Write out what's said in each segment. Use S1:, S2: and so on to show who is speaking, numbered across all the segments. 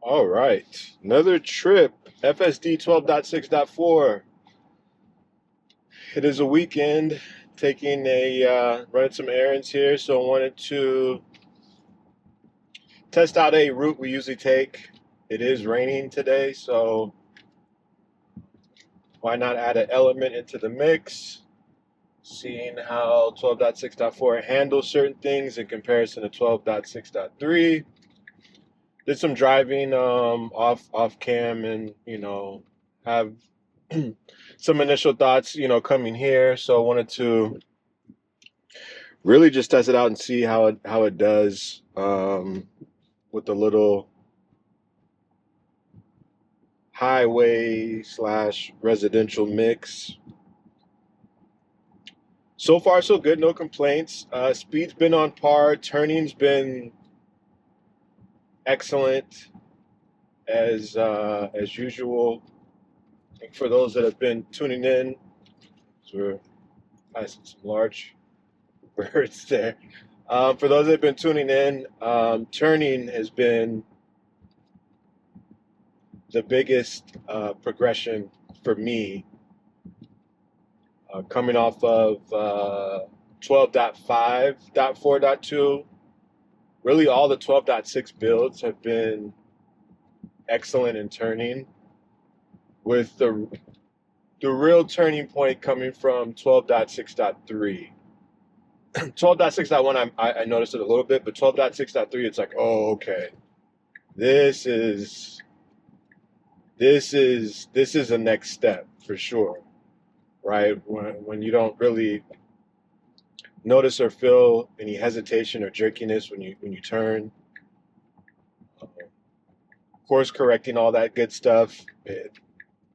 S1: All right, another trip, FSD 12.6.4. It is a weekend, taking running some errands here, so I wanted to test out a route we usually take. It is raining today, so why not add an element into the mix? Seeing how 12.6.4 handles certain things in comparison to 12.6.3. Did some driving off cam, and have some initial thoughts coming here. So I wanted to really just test it out and see how it does with the little highway slash residential mix. So far so good, no complaints. Speed's been on par, turning's been excellent as usual. For those that have been tuning in, so we're passing some large birds there. For those that have been tuning in, turning has been the biggest progression for me, coming off of 12.5.4.2. Really, all the 12.6 builds have been excellent in turning, with the real turning point coming from 12.6.3. 12.6.1, I noticed it a little bit, but 12.6.3, it's like, oh, okay, this is a next step for sure, right? When you don't really notice or feel any hesitation or jerkiness when you turn, course correcting, all that good stuff,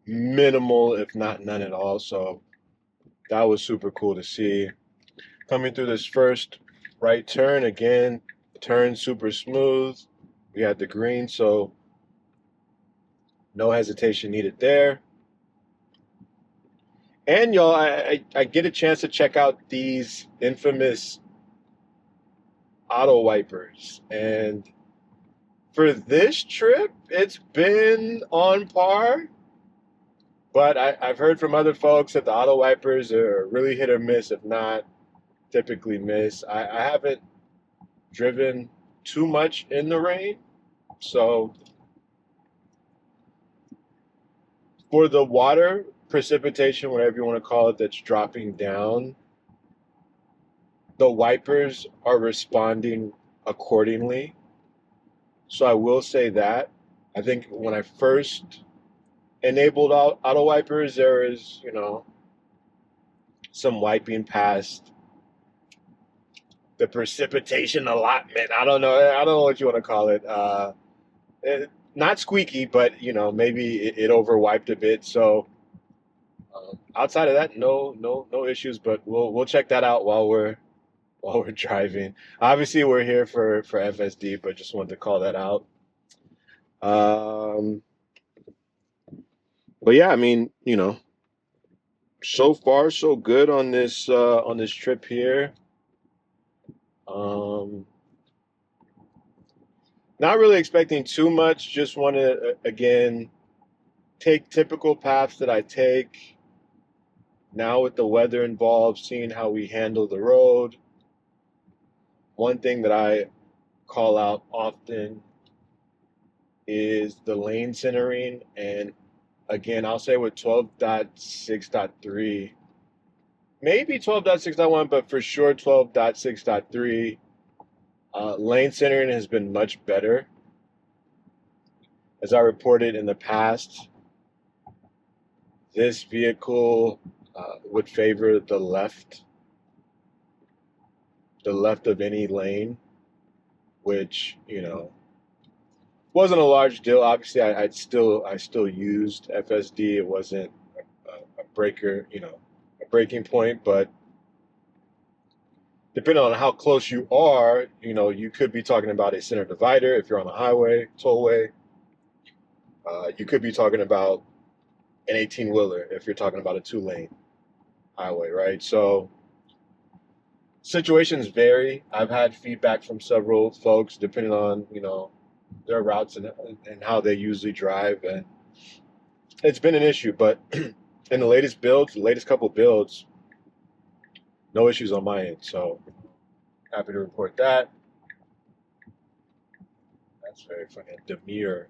S1: minimal if not none at all. So that was super cool to see. Coming through this first right turn again, turn super smooth. We had the green, so no hesitation needed there. And y'all, I get a chance to check out these infamous auto wipers, and for this trip, it's been on par. But I've heard from other folks that the auto wipers are really hit or miss, if not typically miss. I haven't driven too much in the rain, so for the water precipitation, whatever you want to call it, that's dropping down, the wipers are responding accordingly. So I will say that. I think when I first enabled auto wipers, there was, some wiping past the precipitation allotment. I don't know what you want to call it. Not squeaky, but maybe it overwiped a bit. So outside of that, no issues. But we'll check that out while we're driving. Obviously, we're here for FSD, but just wanted to call that out. Um, but yeah, I mean, so far so good on this trip here. Um, Not really expecting too much. Just want to again take typical paths that I take. Now with the weather involved, seeing how we handle the road. One thing that I call out often is the lane centering, and again, I'll say with 12.6.3, maybe 12.6.1, but for sure 12.6.3, lane centering has been much better. As I reported in the past, this vehicle would favor the left of any lane, which wasn't a large deal. Obviously, I still used FSD. It wasn't a breaker, a breaking point, but depending on how close you are, you could be talking about a center divider if you're on a highway, tollway. You could be talking about an 18-wheeler if you're talking about a two-lane highway, right? So Situations vary. I've had feedback from several folks depending on, their routes and how they usually drive, and it's been an issue. But in the latest builds, the latest couple builds, no issues on my end. So happy to report that. That's very funny. Demure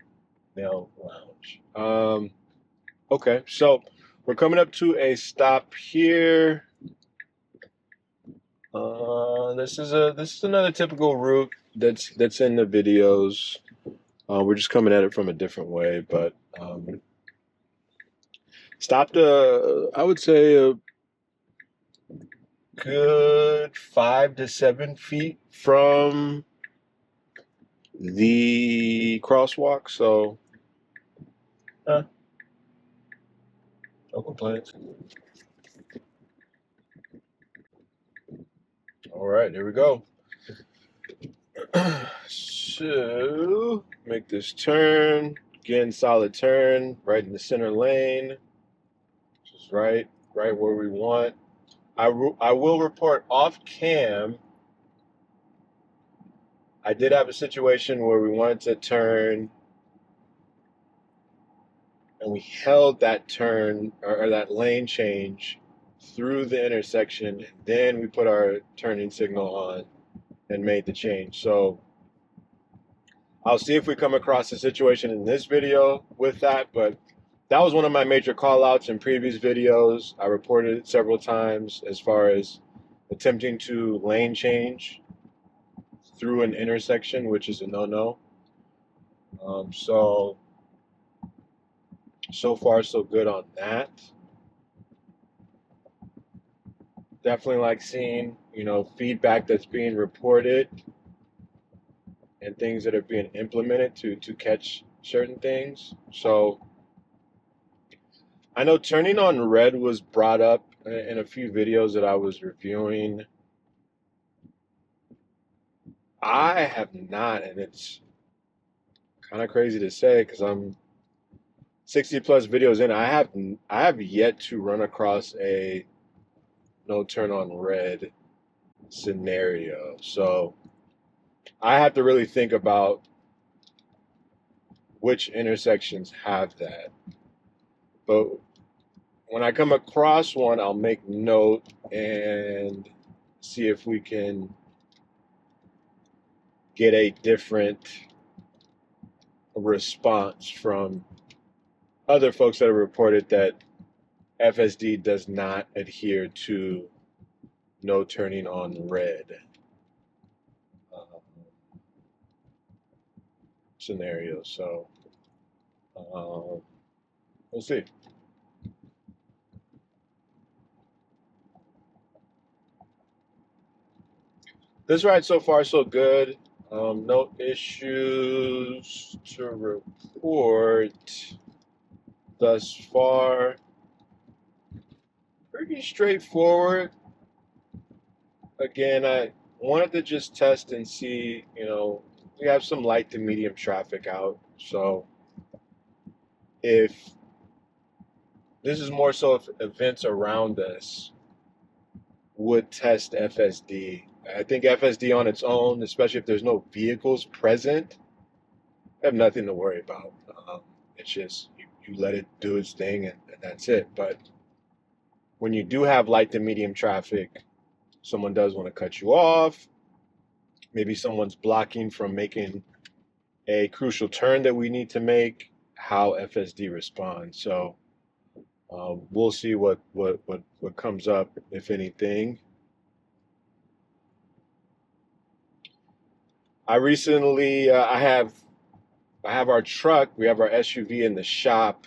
S1: Nail Lounge. Okay, so we're coming up to a stop here. This is another typical route that's in the videos. We're just coming at it from a different way, but stopped I would say a good 5 to 7 feet from the crosswalk, so no complaints. All right, here we go. So make this turn again, solid turn right in the center lane, just right where we want. I will report off cam. I did have a situation where we wanted to turn and we held that turn or that lane change through the intersection, and then we put our turning signal on and made the change. So I'll see if we come across a situation in this video with that, but that was one of my major call outs in previous videos. I reported it several times as far as attempting to lane change through an intersection, which is a no-no. So far so good on that. Definitely like seeing, feedback that's being reported and things that are being implemented to catch certain things. So I know turning on red was brought up in a few videos that I was reviewing. I have not, and it's kind of crazy to say because I'm 60 plus videos in. I have yet to run across a no turn on red scenario. So I have to really think about which intersections have that. But when I come across one, I'll make note and see if we can get a different response from other folks that have reported that FSD does not adhere to no turning on red scenario. So we'll see. This ride so far so good. No issues to report thus far. Pretty straightforward. Again, I wanted to just test and see, we have some light to medium traffic out. So if this is more so if events around us would test FSD. I think FSD on its own, especially if there's no vehicles present, I have nothing to worry about. It's just you let it do its thing and that's it. But when you do have light to medium traffic, someone does want to cut you off. Maybe someone's blocking from making a crucial turn that we need to make, how FSD responds. So we'll see what comes up, if anything. I recently I have our truck. We have our SUV in the shop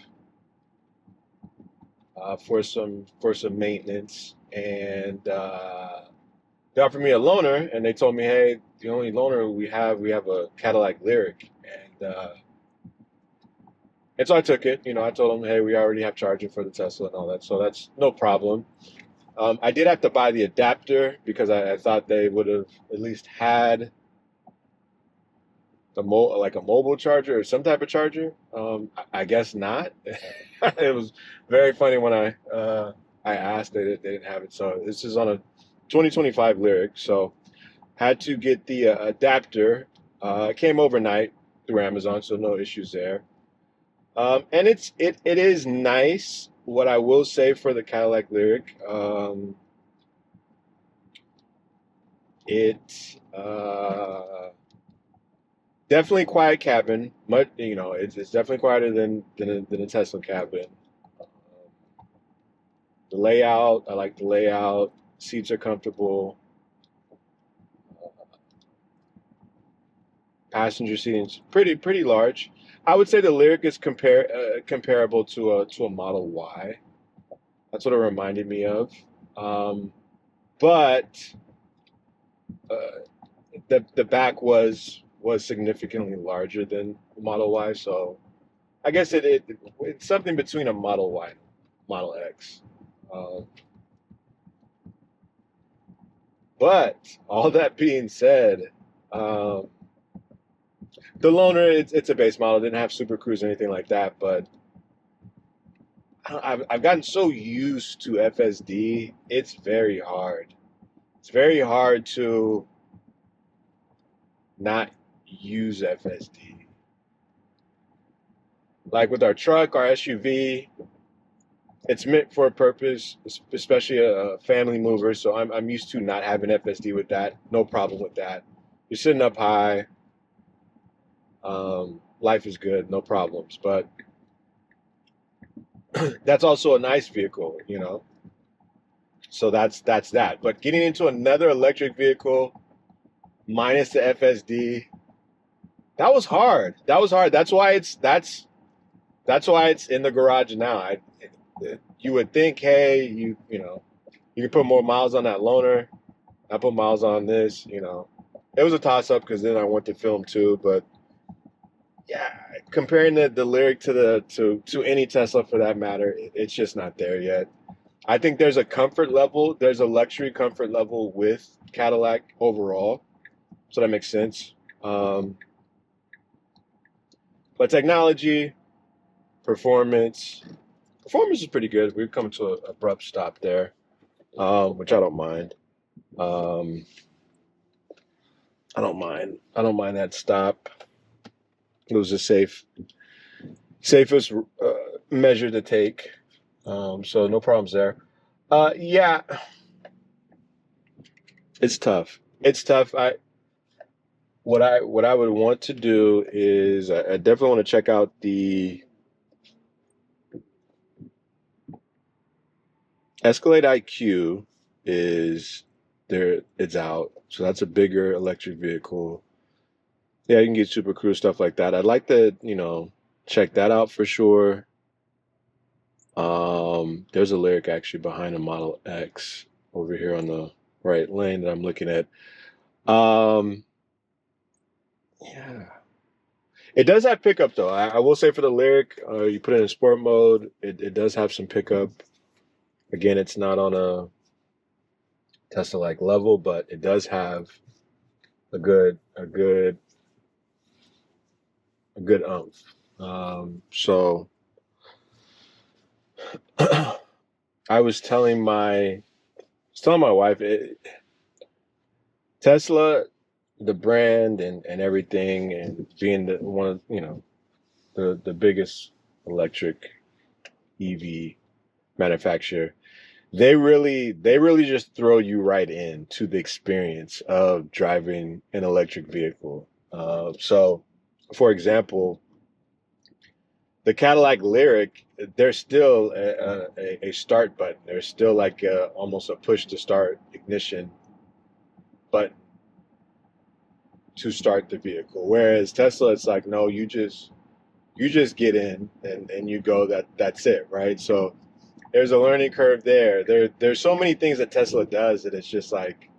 S1: for some maintenance, and they offered me a loaner, and they told me, hey, the only loaner we have a Cadillac Lyric, and so I took it. I told them, hey, we already have charging for the Tesla and all that, so that's no problem. I did have to buy the adapter because I thought they would have at least had like a mobile charger or some type of charger. I guess not. It was very funny when I asked, they didn't have it. So this is on 2025 Lyric. So had to get the adapter. It came overnight through Amazon, so no issues there. And it is nice. What I will say for the Cadillac Lyric, it definitely quiet cabin. Much it's definitely quieter than a Tesla cabin. The layout, I like the layout. Seats are comfortable. Passenger seating's pretty large. I would say the Lyric is comparable to a Model Y. That's what it reminded me of. Um, but uh, the back was significantly larger than the Model Y, so I guess it's something between a Model Y and Model X. Um, but all that being said, um, the loaner it's a base model. It didn't have Super Cruise or anything like that, but I've gotten so used to FSD. It's very hard. It's very hard to not use FSD. Like with our truck, our SUV, it's meant for a purpose, especially a family mover. So I'm used to not having FSD with that. No problem with that. You're sitting up high. Life is good, no problems. But that's also a nice vehicle, you know. So that's that. But getting into another electric vehicle minus the FSD, that was hard. That was hard. That's why it's in the garage now. You would think, hey, you know, you can put more miles on that loaner. I put miles on this, you know. It was a toss up because then I went to film too, but yeah, comparing the Lyric to to any Tesla for that matter, it's just not there yet. I think there's a comfort level, there's a luxury comfort level with Cadillac overall, so that makes sense. Um, but technology, performance, performance is pretty good. We've come to an abrupt stop there, which I don't mind. Um, I don't mind. I don't mind that stop. It was a safest measure to take. So no problems there. Yeah, it's tough. It's tough. What I would want to do is I definitely want to check out the Escalade IQ is there. It's out, so that's a bigger electric vehicle. Yeah, you can get Super Cruise stuff like that. I'd like to, check that out for sure. There's a Lyric actually behind a Model X over here on the right lane that I'm looking at. Um, yeah, it does have pickup though. I will say for the Lyric, you put it in sport mode, it does have some pickup. Again, it's not on a Tesla-like level, but it does have a good umph. So I was telling my wife, Tesla, the brand and everything, and being the one of the biggest electric EV manufacturer, they really just throw you right into the experience of driving an electric vehicle. So, for example, the Cadillac Lyric, there's still a start button. There's still like almost a push to start ignition button to start the vehicle. Whereas Tesla, it's like, no, you just get in and you go. That's it, right? So there's a learning curve there. There's so many things that Tesla does that it's just like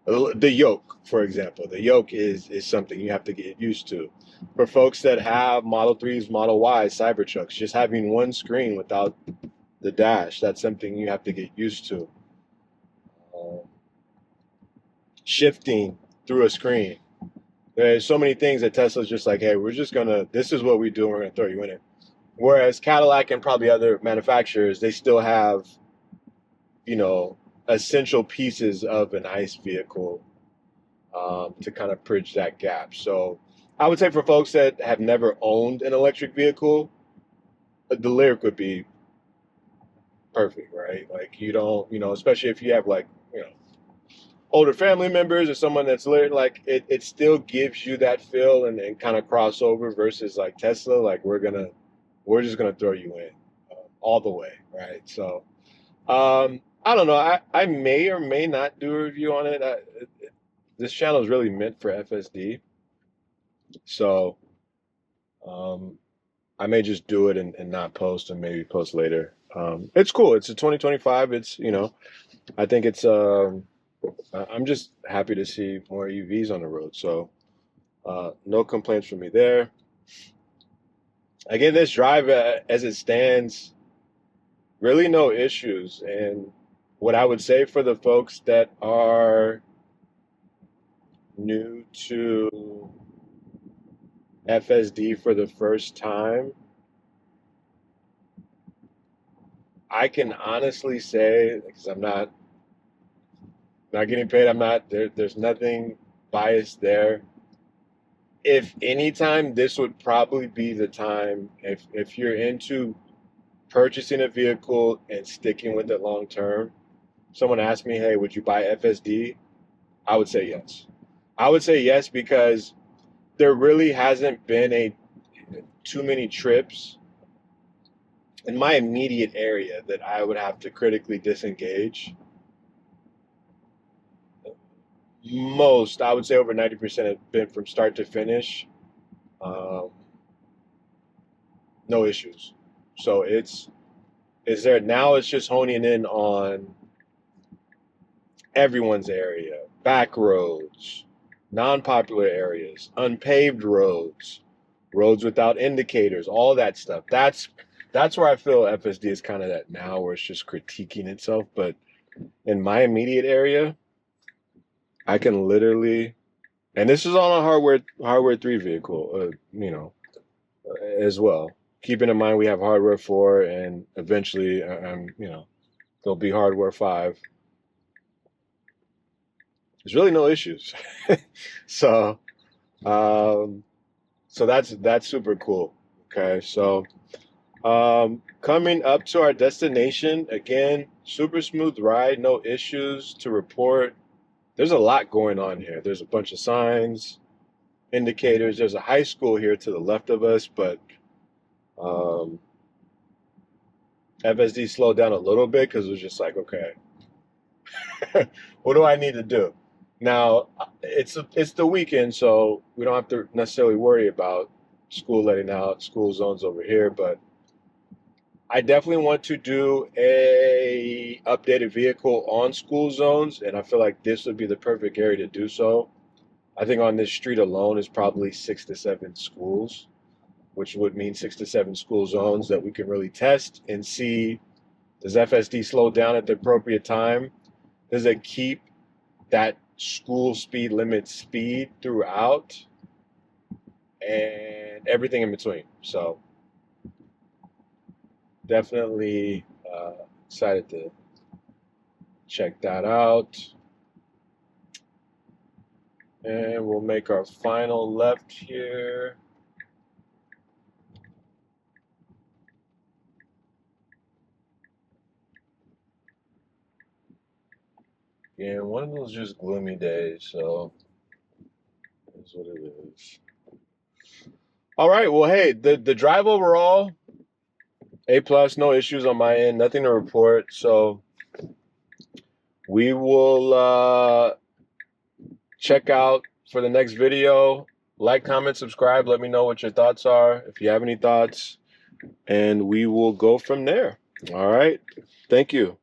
S1: the yoke, for example. The yoke is something you have to get used to. For folks that have Model 3s, Model Ys, Cybertrucks, just having one screen without the dash, that's something you have to get used to. Um, Shifting through a screen. There's so many things that Tesla's just like, hey, this is what we do, and we're gonna throw you in it. Whereas Cadillac and probably other manufacturers, they still have, you know, essential pieces of an ICE vehicle to kind of bridge that gap. So I would say for folks that have never owned an electric vehicle, the Lyric would be perfect, right? Like you don't, especially if you have like, older family members or someone that's like it still gives you that feel and kind of crossover versus like Tesla. Like we're just gonna throw you in all the way, right? So I don't know. I may or may not do a review on it. This channel is really meant for FSD, so um, I may just do it and not post and maybe post later. It's cool. It's a 2025. It's I think it's I'm just happy to see more EVs on the road. So no complaints from me there. Again, this drive as it stands, really no issues. And what I would say for the folks that are new to FSD for the first time, I can honestly say, because I'm not getting paid, there's nothing biased there. If anytime, this would probably be the time if you're into purchasing a vehicle and sticking with it long term. Someone asked me, hey, would you buy FSD? I would say yes. I would say yes because there really hasn't been too many trips in my immediate area that I would have to critically disengage. Most, I would say over 90% have been from start to finish. Um, no issues. So it's just honing in on everyone's area, back roads, non-popular areas, unpaved roads, roads without indicators, all that stuff. That's where I feel FSD is kind of that now, where it's just critiquing itself. But in my immediate area, I can literally, and this is on a hardware 3 vehicle, as well. Keeping in mind we have hardware 4, and eventually, there'll be hardware 5. There's really no issues. So, so that's super cool. Okay, so coming up to our destination again, super smooth ride, no issues to report. There's a lot going on here. There's a bunch of signs, indicators. There's a high school here to the left of us, but FSD slowed down a little bit because it was just like, okay, what do I need to do? Now, it's the weekend, so we don't have to necessarily worry about school letting out, school zones over here, but I definitely want to do a updated vehicle on school zones, and I feel like this would be the perfect area to do so. I think on this street alone is probably 6 to 7 schools, which would mean 6 to 7 school zones that we can really test and see, does FSD slow down at the appropriate time? Does it keep that school speed limit speed throughout? And everything in between. So definitely excited to check that out. And we'll make our final left here. Yeah, one of those just gloomy days, so that's what it is. All right, well, hey, the drive overall, A+, no issues on my end, nothing to report. So we will check out for the next video. Like, comment, subscribe. Let me know what your thoughts are, if you have any thoughts, and we will go from there. All right. Thank you.